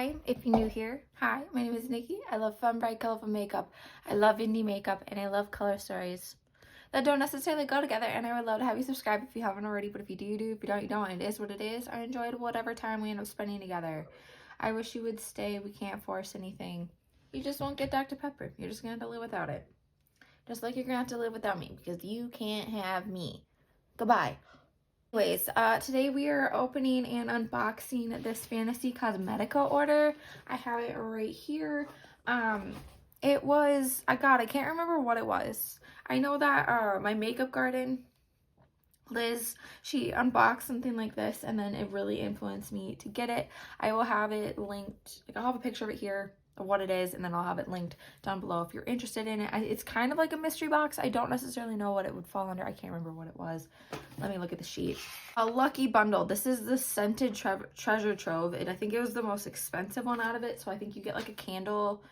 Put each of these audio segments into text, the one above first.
Hi, if you're new here. Hi, my name is Nikki. I love fun, bright, colorful makeup. I love indie makeup, and I love color stories that don't necessarily go together, and I would love to have you subscribe if you haven't already, but if you do, you do. If you don't, you don't. It is what it is. I enjoyed whatever time we end up spending together. I wish you would stay. We can't force anything. You just won't get Dr. Pepper. You're just going to have to live without it. Just like you're going to have to live without me, because you can't have me. Goodbye. Anyways, today we are opening and unboxing this Fantasy Cosmetica order. I have it right here. I can't remember what it was. I know that my makeup garden, Liz, she unboxed something like this and then it really influenced me to get it. I will have it linked, like I'll have a picture of it here of what it is, and then I'll have it linked down below if you're interested in it. It's kind of like a mystery box. I don't necessarily know what it would fall under. I can't remember what it was. Let me look at the sheet. A lucky bundle. This is the scented treasure trove, and I think it was the most expensive one out of it. So I think you get like a candle,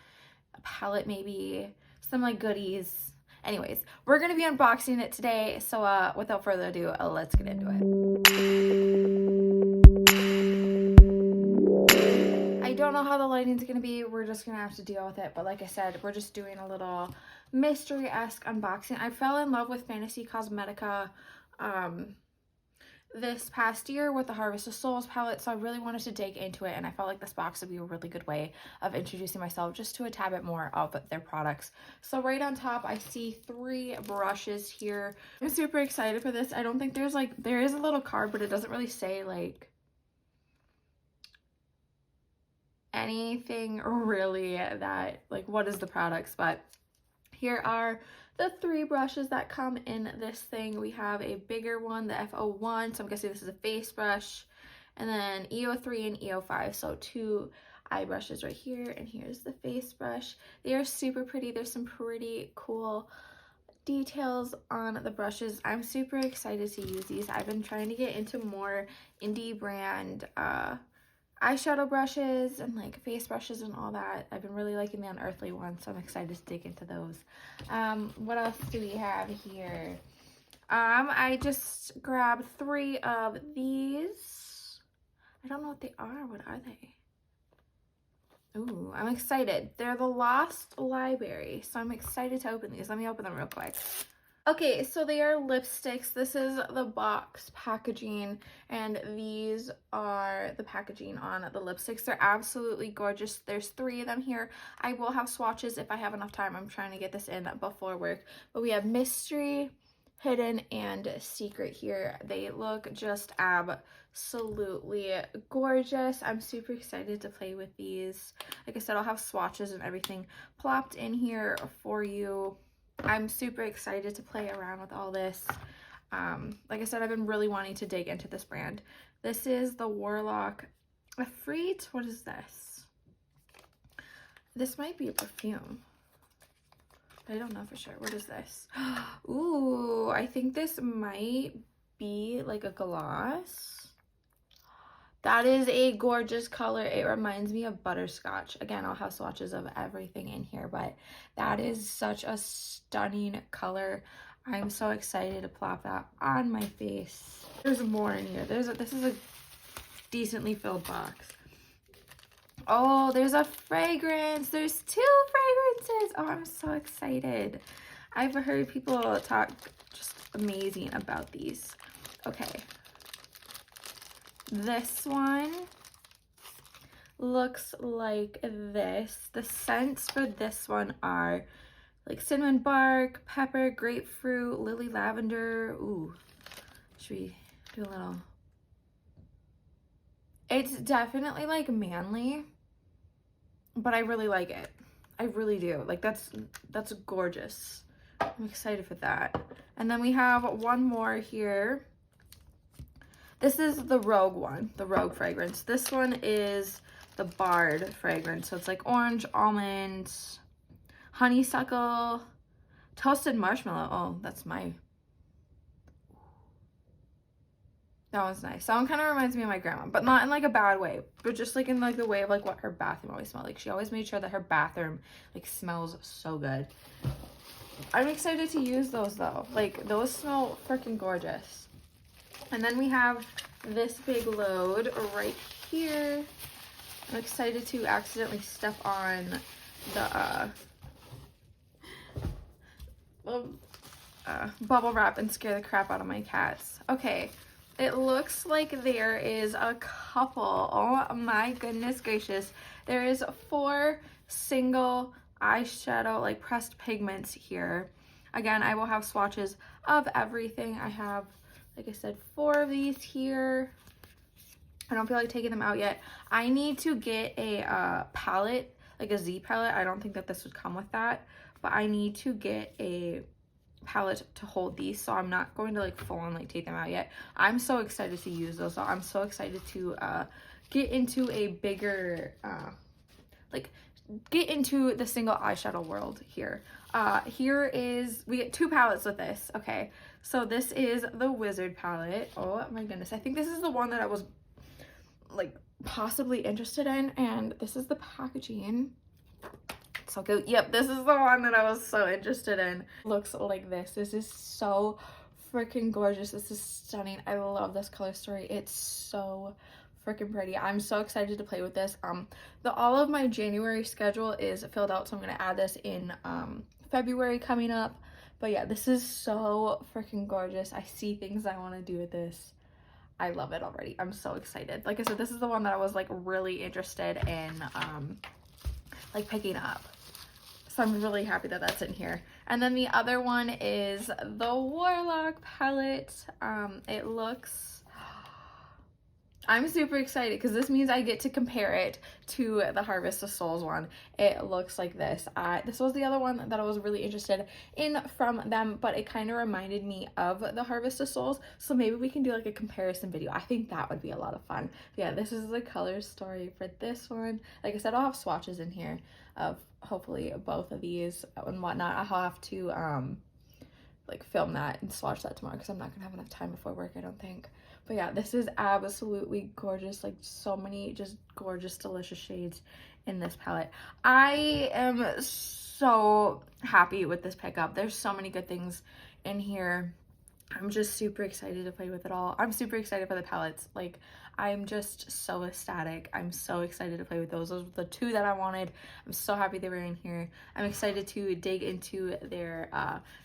a palette maybe, some like goodies. Anyways, we're gonna be unboxing it today. So without further ado, let's get into it. I don't know how the lighting's gonna be. We're just gonna have to deal with it. But like I said, we're just doing a little mystery-esque unboxing. I fell in love with Fantasy Cosmetica this past year with the Harvest of Souls palette, so I really wanted to dig into it, and I felt like this box would be a really good way of introducing myself just to a tad bit more of their products. So right on top, I see 3 brushes here. I'm super excited for this. I don't think there is a little card, but it doesn't really say like anything really that like what is the products, but here are the 3 brushes that come in this thing. We have a bigger one, the F01, so I'm guessing this is a face brush, and then E03 and E05, so 2 eye brushes right here, and here's the face brush. They are super pretty. There's some pretty cool details on the brushes. I'm super excited to use these. I've been trying to get into more indie brand eyeshadow brushes and like face brushes and all that. I've been really liking the unearthly ones, so I'm excited to dig into those. What else do we have here? I just grabbed 3 of these. I don't know what they are. What are they? Ooh, I'm excited. They're the Lost Library, so I'm excited to open these. Let me open them real quick. Okay, so they are lipsticks. This is the box packaging, and these are the packaging on the lipsticks. They're absolutely gorgeous. There's 3 of them here. I will have swatches if I have enough time. I'm trying to get this in before work. But we have Mystery, Hidden, and Secret here. They look just absolutely gorgeous. I'm super excited to play with these. Like I said, I'll have swatches and everything plopped in here for you. I'm super excited to play around with all this. Like I said, I've been really wanting to dig into this brand. This is the Warlock Efreet. What is this? This might be a perfume. I don't know for sure. What is this? Ooh, I think this might be like a gloss. That is a gorgeous color. It reminds me of butterscotch. Again, I'll have swatches of everything in here, but that is such a stunning color. I'm so excited to plop that on my face. There's more in here. This is a decently filled box. Oh, there's a fragrance. There's 2 fragrances. Oh, I'm so excited. I've heard people talk just amazing about these. Okay. This one looks like this. The scents for this one are like cinnamon bark, pepper, grapefruit, lily lavender. Ooh, should we do a little? It's definitely like manly, but I really like it. I really do. Like that's gorgeous. I'm excited for that. And then we have one more here. This is the Rogue one, the Rogue fragrance. This one is the Bard fragrance. So it's like orange, almond, honeysuckle, toasted marshmallow. Oh, that's my... That one's nice. That one kind of reminds me of my grandma, but not in like a bad way, but just like in like the way of like what her bathroom always smelled like. She always made sure that her bathroom like smells so good. I'm excited to use those though. Like those smell freaking gorgeous. And then we have this big load right here. I'm excited to accidentally step on the bubble wrap and scare the crap out of my cats. Okay, it looks like there is a couple. Oh my goodness gracious. There is 4 single eyeshadow, like pressed pigments here. Again, I will have swatches of everything. I have, like I said, 4 of these here. I don't feel like taking them out yet. I need to get a palette, like a Z palette. I don't think that this would come with that, but I need to get a palette to hold these, so I'm not going to like full on like take them out yet. I'm so excited to use those, so I'm so excited to get into a bigger get into the single eyeshadow world here. Here is, we get 2 palettes with this. Okay, so this is the Wizard palette. Oh my goodness, I think this is the one that I was like possibly interested in, and this is the packaging. So good. Yep, this is the one that I was so interested in. Looks like this. This is so freaking gorgeous. This is stunning. I love this color story. It's so freaking pretty. I'm so excited to play with this. All of my January schedule is filled out, so I'm gonna add this in February coming up. But yeah, this is so freaking gorgeous. I see things I want to do with this. I love it already. I'm so excited. Like I said, this is the one that I was like really interested in like picking up. So I'm really happy that that's in here. And then the other one is the Warlock palette. It looks, I'm super excited because this means I get to compare it to the Harvest of Souls one. It looks like this. This was the other one that I was really interested in from them, but it kind of reminded me of the Harvest of Souls. So maybe we can do like a comparison video. I think that would be a lot of fun. But yeah, this is the color story for this one. Like I said, I'll have swatches in here of hopefully both of these and whatnot. I'll have to like film that and swatch that tomorrow because I'm not gonna have enough time before work, I don't think. But yeah, this is absolutely gorgeous. Like so many just gorgeous, delicious shades in this palette. I am so happy with this pickup. There's so many good things in here. I'm just super excited to play with it all. I'm super excited for the palettes. Like, I'm just so ecstatic. I'm so excited to play with those. Those were the 2 that I wanted. I'm so happy they were in here. I'm excited to dig into their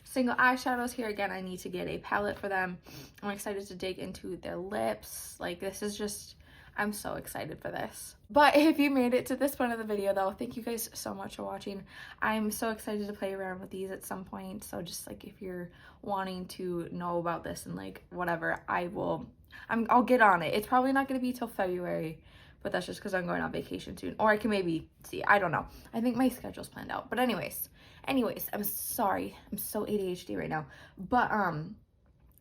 single eyeshadows here. Again, I need to get a palette for them. I'm excited to dig into their lips. Like, this is just, I'm so excited for this. But if you made it to this point of the video though, thank you guys so much for watching. I'm so excited to play around with these at some point. So just like if you're wanting to know about this and like whatever, I'll get on it. It's probably not going to be till February, but that's just because I'm going on vacation soon. Or I can maybe see, I don't know. I think my schedule's planned out. But anyways, I'm sorry. I'm so ADHD right now. But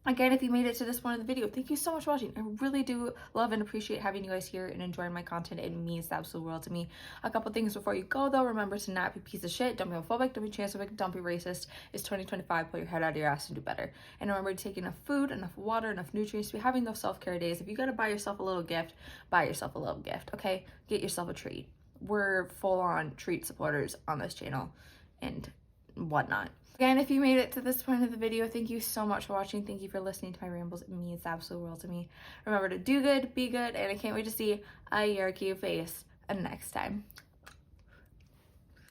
again, if you made it to this point of the video, thank you so much for watching. I really do love and appreciate having you guys here and enjoying my content. It means the absolute world to me. A couple things before you go though. Remember to not be a piece of shit. Don't be homophobic. Don't be transphobic. Don't be racist. It's 2025. Pull your head out of your ass and do better. And remember to take enough food, enough water, enough nutrients to be having those self-care days. If you gotta buy yourself a little gift, buy yourself a little gift, okay? Get yourself a treat. We're full-on treat supporters on this channel and whatnot. Again, if you made it to this point of the video, thank you so much for watching. Thank you for listening to my rambles. It means the absolute world to me. Remember to do good, be good, and I can't wait to see your cute face next time.